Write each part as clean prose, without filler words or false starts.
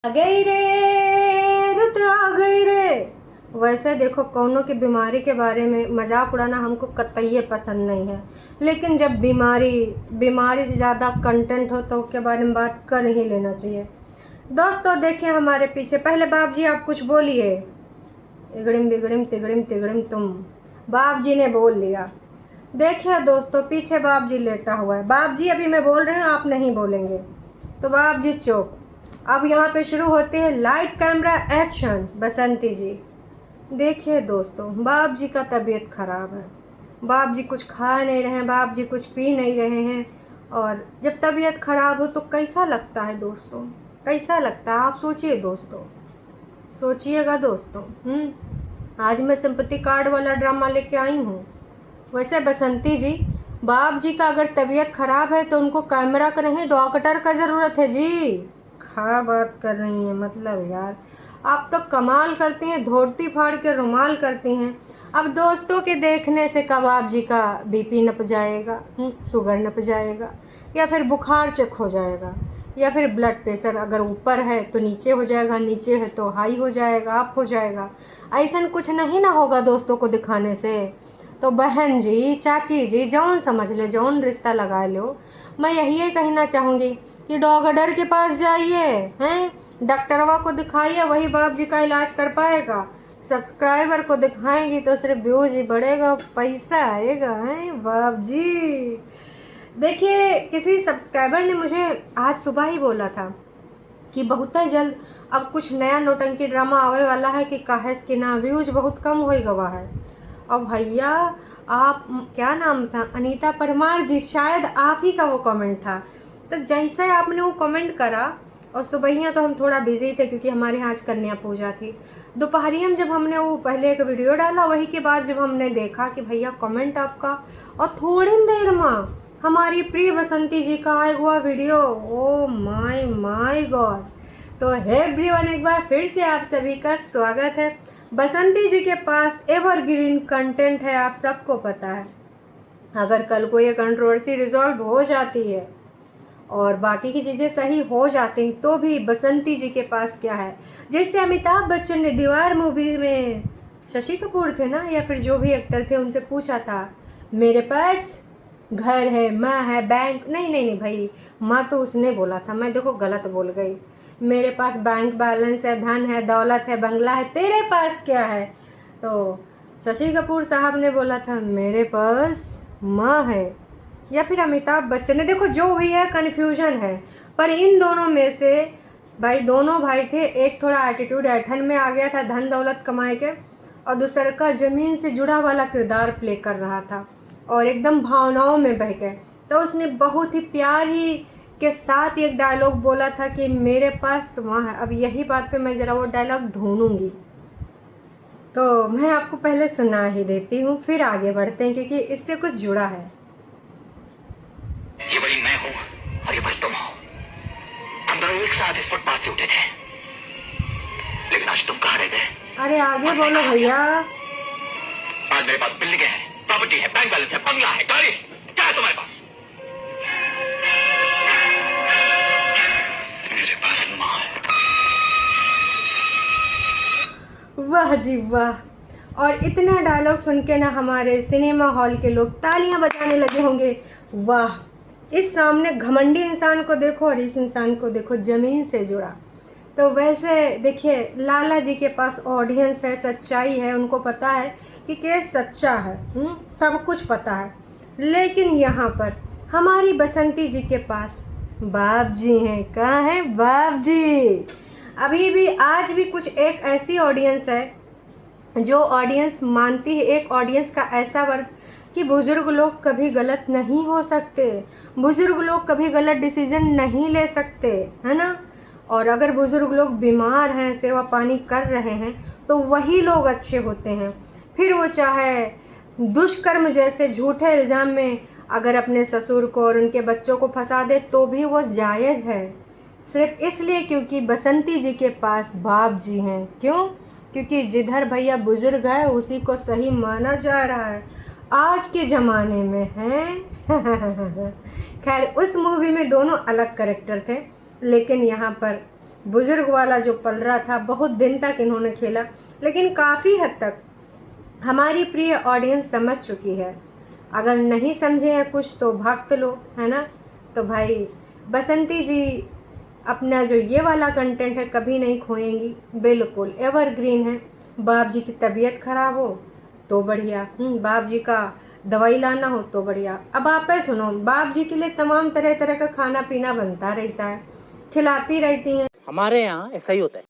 आ गई रे, रुत आ गई रे। वैसे देखो, कौनों की बीमारी के बारे में मजाक उड़ाना हमको कतई पसंद नहीं है, लेकिन जब बीमारी से ज़्यादा कंटेंट हो तो उसके बारे में बात कर ही लेना चाहिए। दोस्तों देखिए हमारे पीछे, पहले बाप जी आप कुछ बोलिए। इगड़िम बिगड़िम तिगड़िम तिगड़िम तुम, बाप जी ने बोल लिया। देखिए दोस्तों, पीछे बाप जी लेटा हुआ है। बाप जी अभी मैं बोल रही हूँ, आप नहीं बोलेंगे तो बाप जी चुप। अब यहाँ पे शुरू होते हैं, लाइट कैमरा एक्शन। बसंती जी देखिए दोस्तों, बाप जी का तबीयत खराब है। बाप जी कुछ खा नहीं रहे हैं, बाप जी कुछ पी नहीं रहे हैं। और जब तबीयत खराब हो तो कैसा लगता है दोस्तों, कैसा लगता है आप सोचिए दोस्तों, सोचिएगा दोस्तों। आज मैं सिंपैथी कार्ड वाला ड्रामा लेके आई हूँ। वैसे बसंती जी, बाप जी का अगर तबीयत खराब है तो उनको कैमरा का नहीं, डॉक्टर का ज़रूरत है जी। क्या बात कर रही हैं, मतलब यार आप तो कमाल करती हैं, धोती फाड़ के रुमाल करती हैं। अब दोस्तों के देखने से कब आप जी का बीपी नप जाएगा, शुगर नप जाएगा, या फिर बुखार चेक हो जाएगा, या फिर ब्लड प्रेशर अगर ऊपर है तो नीचे हो जाएगा, नीचे है तो हाई हो जाएगा, अप हो जाएगा। ऐसा कुछ नहीं ना होगा दोस्तों को दिखाने से। तो बहन जी, चाची जी, जौन समझ लो, जौन रिश्ता लगा लो, मैं यही कहना चाहूँगी कि डॉक्टर के पास जाइए, हैं डॉक्टरवा को दिखाइए, वही बाप जी का इलाज कर पाएगा। सब्सक्राइबर को दिखाएंगी तो सिर्फ व्यूज ही बढ़ेगा, पैसा आएगा। हैं बाप जी, देखिए किसी सब्सक्राइबर ने मुझे आज सुबह ही बोला था कि बहुत ही जल्द अब कुछ नया नौटंकी ड्रामा आवे वाला है कि काहे कि ना व्यूज बहुत कम हो गवा है। और भैया आप, क्या नाम था, अनीता परमार जी, शायद आप ही का वो कमेंट था। तो जैसे आपने वो कमेंट करा, और सुबह तो हम थोड़ा बिजी थे क्योंकि हमारे यहाँ आज कन्या पूजा थी। दोपहरिया जब हमने वो पहले एक वीडियो डाला, वही के बाद जब हमने देखा कि भैया कमेंट आपका, और थोड़ी देर में हमारी प्रिय बसंती जी का आया हुआ वीडियो, ओ माय गॉड। तो है एवरीवन, एक बार फिर से आप सभी का स्वागत है। बसंती जी के पास एवरग्रीन कंटेंट है, आप सबको पता है। अगर कल को ये कंट्रोवर्सी रिजॉल्व हो जाती है और बाकी की चीज़ें सही हो जाती हैं तो भी बसंती जी के पास क्या है। जैसे अमिताभ बच्चन ने दीवार मूवी में, शशि कपूर थे ना, या फिर जो भी एक्टर थे, उनसे पूछा था मेरे पास घर है, माँ है, बैंक नहीं भाई, माँ तो उसने बोला था, मैं देखो गलत बोल गई। मेरे पास बैंक बैलेंस है, धन है, दौलत है, बंगला है, तेरे पास क्या है। तो शशि कपूर साहब ने बोला था मेरे पास माँ है। या फिर अमिताभ बच्चन ने, देखो जो भी है कन्फ्यूजन है, पर इन दोनों में से भाई, दोनों भाई थे, एक थोड़ा एटीट्यूड ऐठन में आ गया था धन दौलत कमाए के, और दूसरा का ज़मीन से जुड़ा वाला किरदार प्ले कर रहा था और एकदम भावनाओं में बह गए। तो उसने बहुत ही प्यार ही के साथ एक डायलॉग बोला था कि मेरे पास वहाँ है। अब यही बात पे मैं ज़रा वो डायलॉग ढूंढूंगी, तो मैं आपको पहले सुना ही देती हूँ, फिर आगे बढ़ते हैं क्योंकि इससे कुछ जुड़ा है। ये बड़ी मैं हूँ और ये बड़ी तुम हो। हम दोनों एक साथ इस फुटपाथ से उठे थे, लेकिन आज तुम कहाँ रह गए? अरे आगे बोलो भैया। आज मेरे पास बिल्डिंग है, प्रॉपर्टी है, बैंक बैलेंस है, बंगला है, गाड़ी है, क्या है तुम्हारे पास? मेरे पास माँ है। वाह जी वाह। और इतना डायलॉग सुन के ना हमारे सिनेमा हॉल के लोग तालियां बजाने लगे होंगे। वाह, इस सामने घमंडी इंसान को देखो और इस इंसान को देखो ज़मीन से जुड़ा। तो वैसे देखिए, लाला जी के पास ऑडियंस है, सच्चाई है, उनको पता है कि केस सच्चा है, सब कुछ पता है। लेकिन यहाँ पर हमारी बसंती जी के पास बाप जी हैं। कहाँ है बाप जी? अभी भी आज भी कुछ एक ऐसी ऑडियंस है जो ऑडियंस मानती है, एक ऑडियंस का ऐसा वर्ग कि बुज़ुर्ग लोग कभी गलत नहीं हो सकते, बुज़ुर्ग लोग कभी गलत डिसीजन नहीं ले सकते, है ना। और अगर बुज़ुर्ग लोग बीमार हैं, सेवा पानी कर रहे हैं, तो वही लोग अच्छे होते हैं। फिर वो चाहे दुष्कर्म जैसे झूठे इल्ज़ाम में अगर अपने ससुर को और उनके बच्चों को फंसा दे तो भी वो जायज़ है, सिर्फ इसलिए क्योंकि बसंती जी के पास बाप जी हैं। क्यों? क्योंकि जिधर भैया बुजुर्ग है उसी को सही माना जा रहा है आज के ज़माने में, हैं। खैर, उस मूवी में दोनों अलग कैरेक्टर थे, लेकिन यहाँ पर बुज़ुर्ग वाला जो पलड़ा था बहुत दिन तक इन्होंने खेला, लेकिन काफ़ी हद तक हमारी प्रिय ऑडियंस समझ चुकी है। अगर नहीं समझे हैं कुछ तो भक्त लोग, है ना। तो भाई बसंती जी अपना जो ये वाला कंटेंट है कभी नहीं खोएंगी, बिल्कुल एवरग्रीन है। बाप जी की तबीयत ख़राब हो तो बढ़िया, बाप जी का दवाई लाना हो तो बढ़िया। अब आप ही सुनो, बाप जी के लिए तमाम तरह तरह का खाना पीना बनता रहता है, खिलाती रहती हैं। हमारे यहाँ ऐसा ही होता है।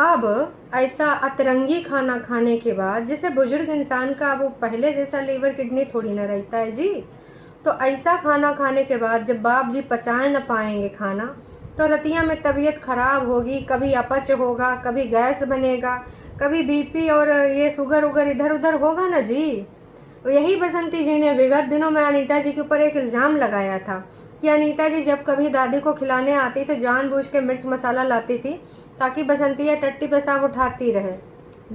अब ऐसा अतरंगी खाना खाने के बाद जैसे बुजुर्ग इंसान का वो पहले जैसा लीवर किडनी थोड़ी ना रहता है जी। तो ऐसा खाना खाने के बाद जब बाप जी पचा न पाएंगे खाना, तो रतिया में तबीयत ख़राब होगी, कभी अपच होगा, कभी गैस बनेगा, कभी बीपी और ये शुगर उगर इधर उधर होगा ना जी। यही बसंती जी ने विगत दिनों में अनीता जी के ऊपर एक इल्ज़ाम लगाया था कि अनीता जी जब कभी दादी को खिलाने आती तो जानबूझ के मिर्च मसाला लाती थी ताकि बसंतिया टट्टी पेशाब उठाती रहे।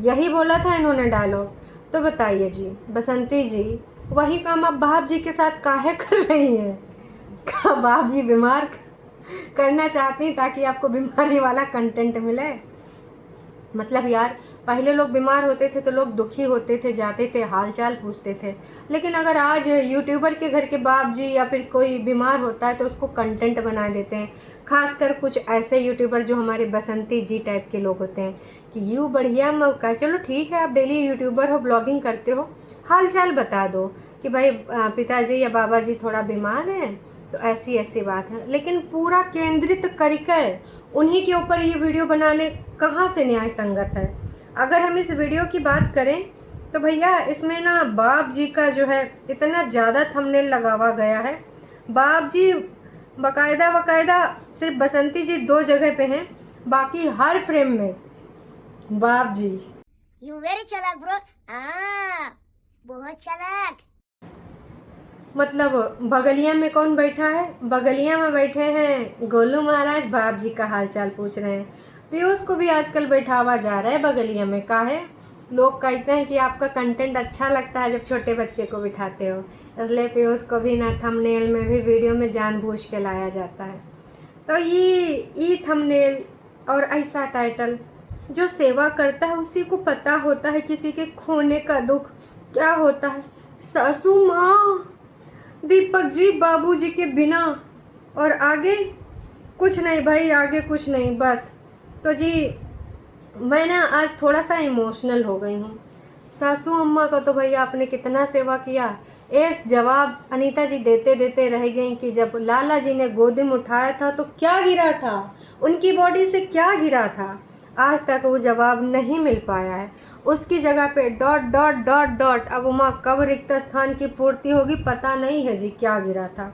यही बोला था इन्होंने डायलॉग। तो बताइए जी, बसंती जी वही काम अब बाप जी के साथ काहे कर रही हैं? क्या बाप जी बीमार करना चाहती हैं ताकि आपको बीमारी वाला कंटेंट मिले? मतलब यार, पहले लोग बीमार होते थे तो लोग दुखी होते थे, जाते थे, हालचाल पूछते थे। लेकिन अगर आज यूट्यूबर के घर के बाप जी या फिर कोई बीमार होता है तो उसको कंटेंट बना देते हैं। खासकर कुछ ऐसे यूट्यूबर जो हमारे बसंती जी टाइप के लोग होते हैं कि यूँ बढ़िया मौका, चलो ठीक है आप डेली यूट्यूबर हो, ब्लॉगिंग करते हो, हाल चाल बता दो कि भाई पिताजी या बाबा जी थोड़ा बीमार हैं तो ऐसी ऐसी बात है। लेकिन पूरा केंद्रित करके उन्हीं के ऊपर ये वीडियो बनाने कहाँ से न्याय संगत है? अगर हम इस वीडियो की बात करें तो भैया इसमें ना बाप जी का जो है इतना ज़्यादा थंबनेल लगावा गया है। बाप जी बकायदा सिर्फ बसंती जी 2 जगह पे हैं, बाकी हर फ्रेम में बाप जी। यू वेरी चालाक ब्रो। बहुत चालाक। मतलब बगलिया में कौन बैठा है? बगलिया में बैठे हैं गोलू महाराज, बाप जी का हालचाल पूछ रहे हैं। पीयूष को भी आजकल बैठावा जा रहा है बगलिया में। काहे? लोग कहते हैं कि आपका कंटेंट अच्छा लगता है जब छोटे बच्चे को बिठाते हो, इसलिए पीयूष को भी ना थंबनेल में भी वीडियो में जानबूझ के लाया जाता है। तो ये थंबनेल और ऐसा टाइटल, जो सेवा करता है उसी को पता होता है किसी के खोने का दुख क्या होता है। सासू माँ, दीपक जी बाबूजी के बिना, और आगे कुछ नहीं भाई, आगे कुछ नहीं बस। तो जी मैं ना आज थोड़ा सा इमोशनल हो गई हूँ। सासू अम्मा का तो भैया आपने कितना सेवा किया। एक जवाब अनीता जी देते देते रह गई कि जब लाला जी ने गोदी में उठाया था तो क्या गिरा था, उनकी बॉडी से क्या गिरा था, आज तक वो जवाब नहीं मिल पाया है। उसकी जगह पे डॉट डॉट डॉट डॉट। अब उमा कब रिक्त स्थान की पूर्ति होगी पता नहीं है जी, क्या गिरा था।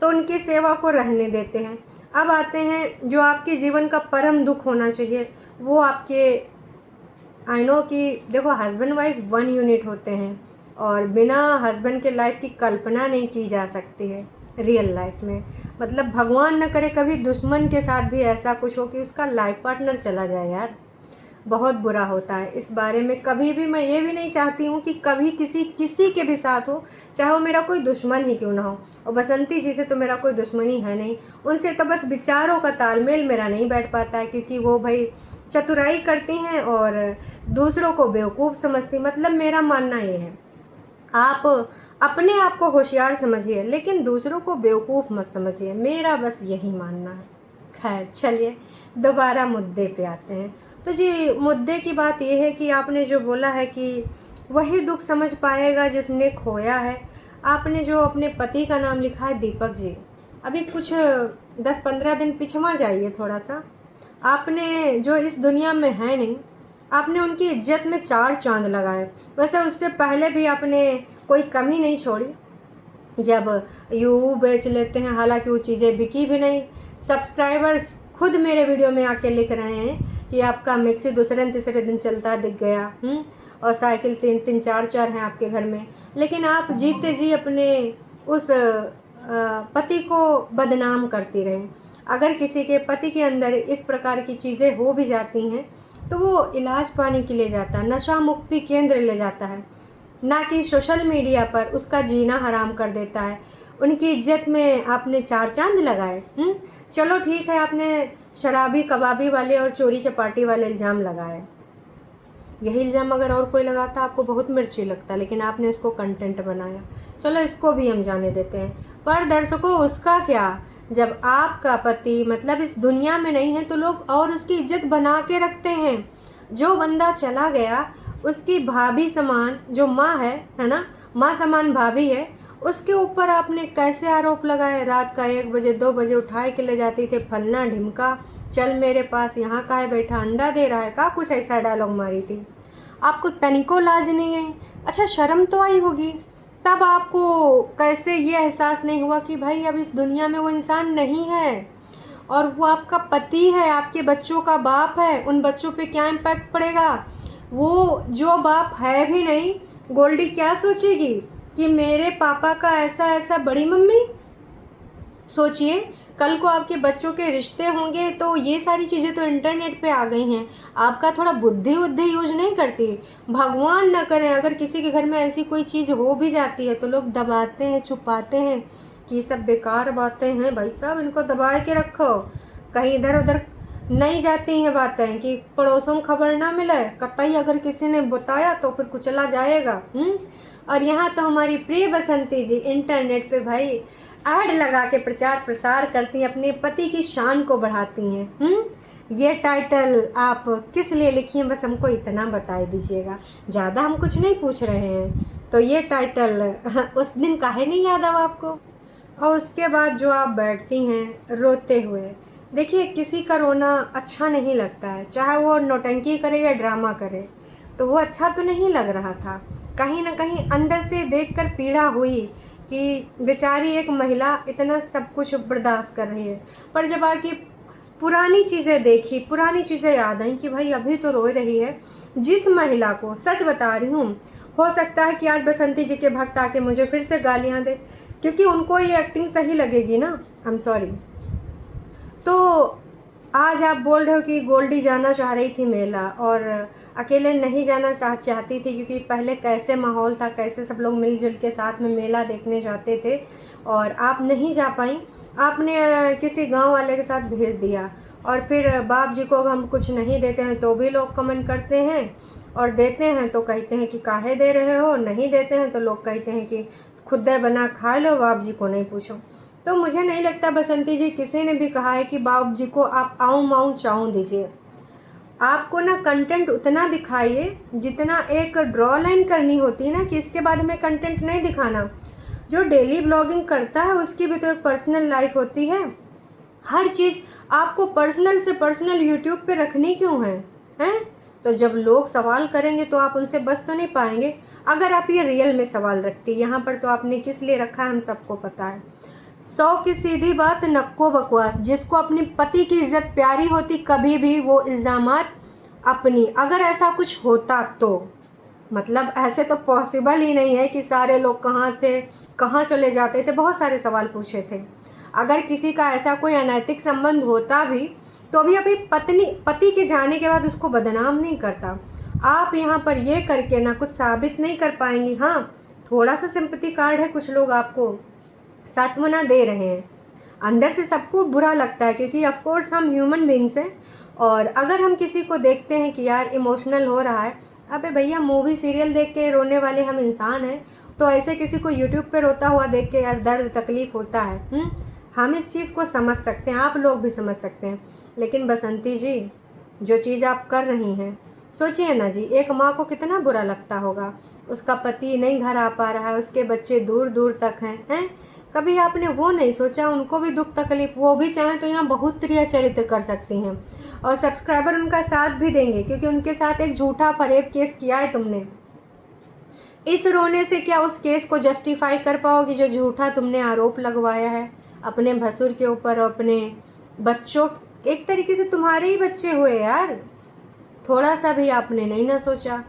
तो उनकी सेवा को रहने देते हैं। अब आते हैं जो आपके जीवन का परम दुख होना चाहिए, वो आपके आई नो कि देखो हस्बैंड वाइफ 1 यूनिट होते हैं और बिना हस्बैंड के लाइफ की कल्पना नहीं की जा सकती है रियल लाइफ में। मतलब भगवान न करे कभी दुश्मन के साथ भी ऐसा कुछ हो कि उसका लाइफ पार्टनर चला जाए यार, बहुत बुरा होता है। इस बारे में कभी भी मैं ये भी नहीं चाहती हूँ कि कभी किसी के भी साथ हो, चाहे वो मेरा कोई दुश्मन ही क्यों ना हो। और बसंती जी से तो मेरा कोई दुश्मनी है नहीं, उनसे तो बस विचारों का तालमेल मेरा नहीं बैठ पाता है, क्योंकि वो भाई चतुराई करती हैं और दूसरों को बेवकूफ़ समझती। मतलब मेरा मानना ये है, आप अपने आप को होशियार समझिए लेकिन दूसरों को बेवकूफ़ मत समझिए, मेरा बस यही मानना है। खैर चलिए दोबारा मुद्दे पे आते हैं। तो जी मुद्दे की बात यह है कि आपने जो बोला है कि वही दुख समझ पाएगा जिसने खोया है। आपने जो अपने पति का नाम लिखा है दीपक जी, अभी कुछ 10-15 दिन पिछवा जाइए थोड़ा सा। आपने जो इस दुनिया में है नहीं, आपने उनकी इज्जत में 4 चांद लगाए। वैसे उससे पहले भी आपने कोई कमी नहीं छोड़ी। जब यूँ बेच लेते हैं, हालांकि वो चीज़ें बिकी भी नहीं। सब्सक्राइबर्स खुद मेरे वीडियो में आके लिख रहे हैं कि आपका मिक्सी दूसरे तीसरे दिन चलता दिख गया, और साइकिल 3-3 4-4 हैं आपके घर में। लेकिन आप जीते जी अपने उस पति को बदनाम करती रहे। अगर किसी के पति के अंदर इस प्रकार की चीज़ें हो भी जाती हैं तो वो इलाज पाने के लिए जाता है, नशा मुक्ति केंद्र ले जाता है, ना कि सोशल मीडिया पर उसका जीना हराम कर देता है। उनकी इज्जत में आपने 4 चांद लगाए। चलो ठीक है, आपने शराबी कबाबी वाले और चोरी चपाटी वाले इल्ज़ाम लगाए। यही इल्ज़ाम अगर और कोई लगाता आपको बहुत मिर्ची लगता, लेकिन आपने इसको कंटेंट बनाया। चलो इसको भी हम जाने देते हैं। पर दर्शकों उसका क्या, जब आपका पति मतलब इस दुनिया में नहीं है तो लोग और उसकी इज्जत बना के रखते हैं। जो बंदा चला गया उसकी भाभी समान जो माँ है ना, माँ समान भाभी है, उसके ऊपर आपने कैसे आरोप लगाए। रात का 1 बजे 2 बजे उठाए के ले जाती थे, फलना ढिमका, चल मेरे पास, यहाँ का है बैठा, अंडा दे रहा है का, कुछ ऐसा डायलॉग मारी थी। आपको तनिको लाज नहीं है? अच्छा शर्म तो आई होगी, तब आपको कैसे ये एहसास नहीं हुआ कि भाई अब इस दुनिया में वो इंसान नहीं है और वो आपका पति है, आपके बच्चों का बाप है। उन बच्चों पे क्या इम्पैक्ट पड़ेगा? वो जो बाप है भी नहीं, गोल्डी क्या सोचेगी कि मेरे पापा का ऐसा ऐसा। बड़ी मम्मी सोचिए, कल को आपके बच्चों के रिश्ते होंगे तो ये सारी चीज़ें तो इंटरनेट पे आ गई हैं, आपका थोड़ा बुद्धि यूज नहीं करती। भगवान न करें अगर किसी के घर में ऐसी कोई चीज़ हो भी जाती है तो लोग दबाते हैं, छुपाते हैं कि ये सब बेकार बातें हैं, भाई साहब इनको दबा के रखो, कहीं इधर उधर नहीं जाती हैं बातें कि पड़ोसों में खबर ना मिले, कतई अगर किसी ने बताया तो फिर कुचला जाएगा। और यहाँ तो हमारी प्रिय बसंती जी इंटरनेट पे भाई ऐड लगा के प्रचार प्रसार करती हैं, अपने पति की शान को बढ़ाती हैं। ये टाइटल आप किस लिए लिखी हैं, बस हमको इतना बता दीजिएगा, ज़्यादा हम कुछ नहीं पूछ रहे हैं। तो ये टाइटल उस दिन काहे नहीं याद आया आपको? और उसके बाद जो आप बैठती हैं रोते हुए, देखिए किसी का रोना अच्छा नहीं लगता है, चाहे वो नौटंकी करे या ड्रामा करे, तो वो अच्छा तो नहीं लग रहा था। कहीं ना कहीं अंदर से देखकर पीड़ा हुई कि बेचारी एक महिला इतना सब कुछ बर्दाश्त कर रही है। पर जब आके पुरानी चीज़ें देखी, पुरानी चीज़ें याद आई कि भाई अभी तो रो रही है। जिस महिला को, सच बता रही हूँ, हो सकता है कि आज बसंती जी के भक्त आके मुझे फिर से गालियाँ दे, क्योंकि उनको ये एक्टिंग सही लगेगी ना, आई एम सॉरी। तो आज आप बोल रहे हो कि गोल्डी जाना चाह रही थी मेला और अकेले नहीं जाना चाहती थी, क्योंकि पहले कैसे माहौल था, कैसे सब लोग मिलजुल के साथ में मेला देखने जाते थे और आप नहीं जा पाई। आपने किसी गांव वाले के साथ भेज दिया और फिर बाप जी को हम कुछ नहीं देते हैं तो भी लोग कमेंट करते हैं, और देते हैं तो कहते हैं कि काहे दे रहे हो, नहीं देते हैं तो लोग कहते हैं कि खुद बना खा लो, बाप जी को नहीं पूछो। तो मुझे नहीं लगता बसंती जी किसी ने भी कहा है कि बाप जी को आप आऊँ माऊँ चाऊँ दीजिए। आपको ना कंटेंट उतना दिखाइए जितना एक ड्रॉ लाइन करनी होती है ना, कि इसके बाद हमें कंटेंट नहीं दिखाना। जो डेली ब्लॉगिंग करता है उसकी भी तो एक पर्सनल लाइफ होती है। हर चीज़ आपको पर्सनल से पर्सनल यूट्यूब पे रखनी क्यों है, हैं? तो जब लोग सवाल करेंगे तो आप उनसे बच तो नहीं पाएंगे। अगर आप ये रियल में सवाल रखती, यहाँ पर तो आपने किस लिए रखा है हम सबको पता है। 100 की सीधी बात, नक्को बकवास। जिसको अपनी पति की इज्जत प्यारी होती कभी भी वो इल्ज़ामात अपनी, अगर ऐसा कुछ होता तो, मतलब ऐसे तो पॉसिबल ही नहीं है कि सारे लोग कहाँ थे, कहाँ चले जाते थे, बहुत सारे सवाल पूछे थे। अगर किसी का ऐसा कोई अनैतिक संबंध होता भी तो भी अभी पति के जाने के बाद उसको बदनाम नहीं करता। आप यहाँ पर ये करके ना कुछ साबित नहीं कर पाएंगी। हाँ, थोड़ा सा सिंपैथी कार्ड है, कुछ लोग आपको सांत्वना दे रहे हैं। अंदर से सबको बुरा लगता है, क्योंकि ऑफ कोर्स हम ह्यूमन बीइंग्स हैं, और अगर हम किसी को देखते हैं कि यार इमोशनल हो रहा है, अबे भैया मूवी सीरियल देख के रोने वाले हम इंसान हैं, तो ऐसे किसी को यूट्यूब पे रोता हुआ देख के यार दर्द तकलीफ़ होता है। हम इस चीज़ को समझ सकते हैं, आप लोग भी समझ सकते हैं। लेकिन बसंती जी, जो चीज़ आप कर रही हैं, सोचिए ना जी, एक माँ को कितना बुरा लगता होगा, उसका पति नहीं घर आ पा रहा है, उसके बच्चे दूर दूर तक हैं। कभी आपने वो नहीं सोचा उनको भी दुख तकलीफ, वो भी चाहें तो यहाँ बहुत प्रिय चरित्र कर सकती हैं, और सब्सक्राइबर उनका साथ भी देंगे, क्योंकि उनके साथ एक झूठा फरेब केस किया है तुमने। इस रोने से क्या उस केस को जस्टिफाई कर पाओगी जो झूठा तुमने आरोप लगवाया है अपने भसुर के ऊपर और अपने बच्चों? एक तरीके से तुम्हारे ही बच्चे हुए यार, थोड़ा सा भी आपने नहीं ना सोचा।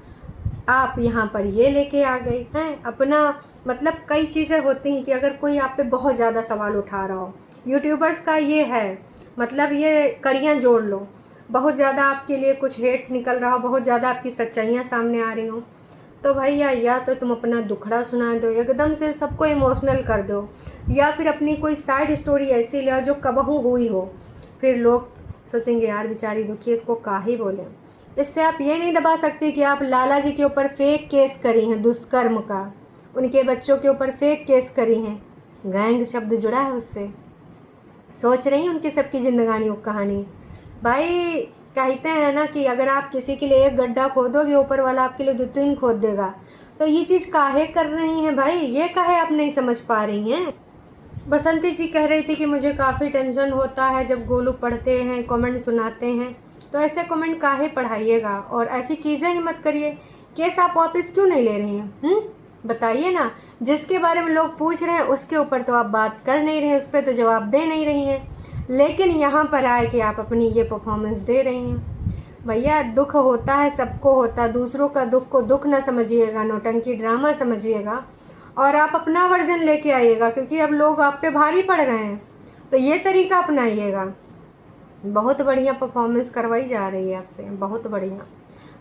आप यहाँ पर ये लेके आ गए हैं अपना, मतलब कई चीज़ें होती हैं कि अगर कोई आप पे बहुत ज़्यादा सवाल उठा रहा हो, यूट्यूबर्स का ये है, मतलब ये कड़ियाँ जोड़ लो, बहुत ज़्यादा आपके लिए कुछ हेट निकल रहा हो, बहुत ज़्यादा आपकी सच्चाइयाँ सामने आ रही हों, तो भैया या तो तुम अपना दुखड़ा सुना दो, एकदम से सबको इमोशनल कर दो, या फिर अपनी कोई साइड स्टोरी ऐसी ले आओ जो कबहू हुई हो, फिर लोग सोचेंगे यार बेचारी दुखी है, इसको काहे बोलें। इससे आप ये नहीं दबा सकते कि आप लाला जी के ऊपर फेक केस करी हैं दुष्कर्म का, उनके बच्चों के ऊपर फेक केस करी हैं, गैंग शब्द जुड़ा है उससे। सोच रही हैं उनकी सबकी जिंदगानी कहानी। भाई कहते हैं ना कि अगर आप किसी के लिए एक गड्ढा खोदोगे, ऊपर वाला आपके लिए 2-3 खोद देगा। तो ये चीज़ काहे कर रही हैं भाई, ये काहे आप नहीं समझ पा रही हैं। बसंती जी कह रही थी कि मुझे काफ़ी टेंशन होता है जब गोलू पढ़ते हैं, कमेंट सुनाते हैं। तो ऐसे कमेंट काहे पढ़ाइएगा और ऐसी चीज़ें ही मत करिए। केस आप वापस क्यों नहीं ले रही हैं? बताइए ना। जिसके बारे में लोग पूछ रहे हैं उसके ऊपर तो आप बात कर नहीं रहे, उस पर तो जवाब दे नहीं रही हैं, लेकिन यहाँ पर आए कि आप अपनी ये परफॉर्मेंस दे रही हैं। भैया दुख होता है, सबको होता है। दूसरों का दुख को दुख ना समझिएगा, नौटंकी ड्रामा समझिएगा और आप अपना वर्जन लेके आइएगा, क्योंकि अब लोग आप पे भारी पड़ रहे हैं। तो ये तरीका अपनाइएगा। बहुत बढ़िया परफॉर्मेंस करवाई जा रही है आपसे, बहुत बढ़िया।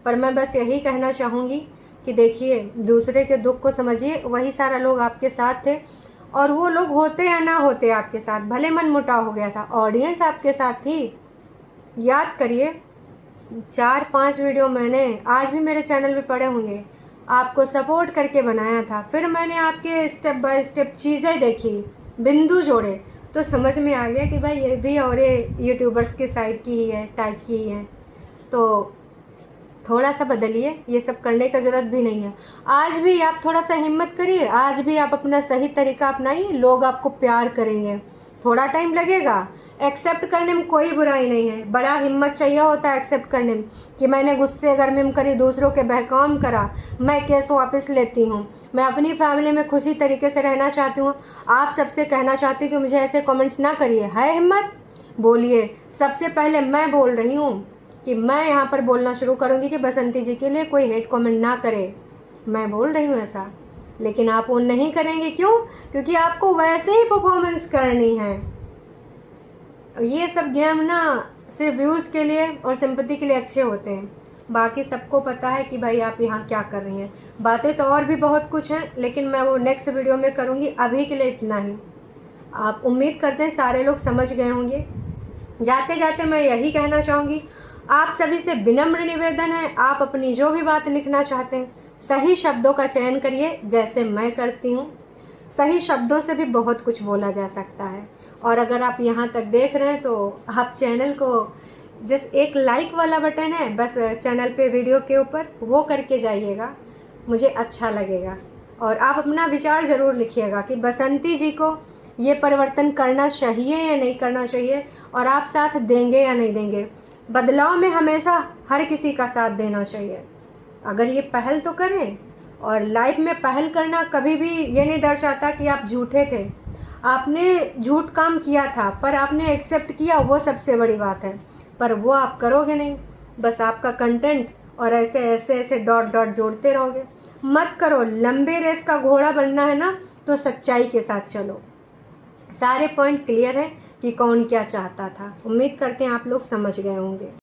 पर मैं बस यही कहना चाहूँगी कि देखिए, दूसरे के दुख को समझिए। वही सारा लोग आपके साथ थे और वो लोग होते या ना होते आपके साथ, भले मन मुटाव हो गया था, ऑडियंस आपके साथ थी। याद करिए, 4-5 वीडियो मैंने आज भी मेरे चैनल पे पड़े होंगे, आपको सपोर्ट करके बनाया था। फिर मैंने आपके स्टेप बाय स्टेप चीज़ें देखी, बिंदु जोड़े, तो समझ में आ गया कि भाई ये भी और यूट्यूबर्स के साइड की ही है, टाइप की ही है। तो थोड़ा सा बदलिए, ये सब करने का ज़रूरत भी नहीं है। आज भी आप थोड़ा सा हिम्मत करिए, आज भी आप अपना सही तरीका अपनाइए, लोग आपको प्यार करेंगे। थोड़ा टाइम लगेगा, एक्सेप्ट करने में कोई बुराई नहीं है। बड़ा हिम्मत चाहिए होता है एक्सेप्ट करने में कि मैंने गुस्से गर्मी में करी, दूसरों के बहकाम करा, मैं केस वापस लेती हूँ, मैं अपनी फैमिली में खुशी तरीके से रहना चाहती हूँ। आप सबसे कहना चाहती हूँ कि मुझे ऐसे कमेंट्स ना करिए। है हिम्मत, बोलिए। सबसे पहले मैं बोल रही हूँ कि मैं यहाँ पर बोलना शुरू करूँगी कि बसंती जी के लिए कोई हेट कमेंट ना करे। मैं बोल रही हूँ ऐसा, लेकिन आप वो नहीं करेंगे। क्यों? क्योंकि आपको वैसे ही परफॉर्मेंस करनी है। ये सब गेम ना सिर्फ व्यूज़ के लिए और सिंपैथी के लिए अच्छे होते हैं, बाकी सबको पता है कि भाई आप यहाँ क्या कर रही हैं। बातें तो और भी बहुत कुछ हैं, लेकिन मैं वो नेक्स्ट वीडियो में करूँगी। अभी के लिए इतना ही। आप उम्मीद करते हैं सारे लोग समझ गए होंगे। जाते जाते मैं यही कहना चाहूँगी, आप सभी से विनम्र निवेदन है, आप अपनी जो भी बात लिखना चाहते हैं सही शब्दों का चयन करिए, जैसे मैं करती हूँ। सही शब्दों से भी बहुत कुछ बोला जा सकता है। और अगर आप यहाँ तक देख रहे हैं तो आप चैनल को जिस एक लाइक वाला बटन है बस चैनल पे वीडियो के ऊपर, वो करके जाइएगा, मुझे अच्छा लगेगा। और आप अपना विचार ज़रूर लिखिएगा कि बसंती जी को ये परिवर्तन करना चाहिए या नहीं करना चाहिए, और आप साथ देंगे या नहीं देंगे। बदलाव में हमेशा हर किसी का साथ देना चाहिए। अगर ये पहल तो करें, और लाइफ में पहल करना कभी भी ये नहीं दर्शाता कि आप झूठे थे। आपने झूठ काम किया था पर आपने एक्सेप्ट किया, वो सबसे बड़ी बात है। पर वो आप करोगे नहीं, बस आपका कंटेंट और ऐसे ऐसे ऐसे डॉट डॉट जोड़ते रहोगे। मत करो। लंबे रेस का घोड़ा बनना है ना, तो सच्चाई के साथ चलो। सारे पॉइंट क्लियर है कि कौन क्या चाहता था। उम्मीद करते हैं आप लोग समझ गए होंगे।